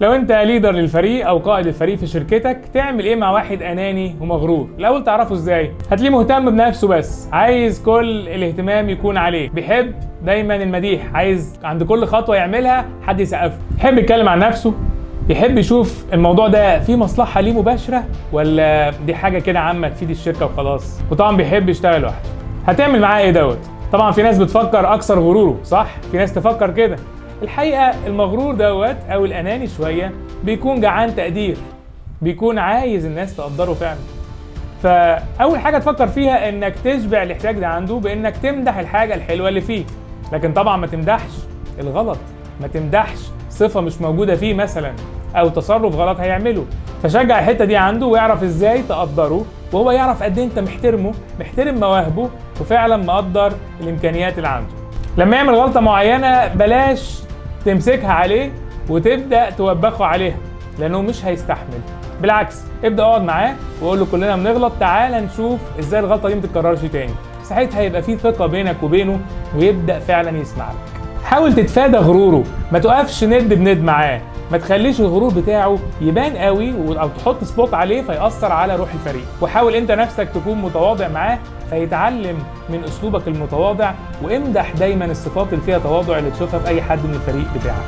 لو انت ليدر للفريق او قائد الفريق في شركتك، تعمل ايه مع واحد اناني ومغرور؟ الاول تعرفه ازاي؟ هتلاقيه مهتم بنفسه بس، عايز كل الاهتمام يكون عليه، بيحب دايما المديح، عايز عند كل خطوه يعملها حد يسقفه، يحب يتكلم عن نفسه، يحب يشوف الموضوع ده فيه مصلحه ليه مباشره ولا دي حاجه كده عامه تفيد الشركه وخلاص، وطبعا بيحب يشتغل لوحده. هتعمل معاه ايه دوت؟ طبعا في ناس بتفكر اكثر غروره، صح؟ في ناس تفكر كده. الحقيقه المغرور دوت او الاناني شويه بيكون جعان تقدير، بيكون عايز الناس تقدره فعلا. فاول حاجه تفكر فيها انك تشبع الاحتياج ده عنده بانك تمدح الحاجه الحلوه اللي فيه، لكن طبعا ما تمدحش الغلط، ما تمدحش صفه مش موجوده فيه مثلا او تصرف غلط هيعمله. فشجع الحته دي عنده ويعرف ازاي تقدره، وهو يعرف قد ايه انت محترمه، محترم مواهبه، وفعلا مقدر الامكانيات اللي عنده. لما يعمل غلطه معينه بلاش تمسكها عليه وتبدا توبخه عليها، لانه مش هيستحمل. بالعكس، ابدا اقعد معاه وقول له كلنا بنغلط، تعال نشوف ازاي الغلطه دي ما تتكررش تاني. ساعتها هيبقى في ثقه بينك وبينه ويبدا فعلا يسمع لك. حاول تتفادى غروره، ما تقفش ند بند معاه، ما تخليش الغرور بتاعه يبان قوي او تحط سبوت عليه فيأثر على روح الفريق. وحاول انت نفسك تكون متواضع معاه فيتعلم من اسلوبك المتواضع، وامدح دايما الصفات اللي فيها تواضع اللي تشوفها في اي حد من الفريق بتاعك.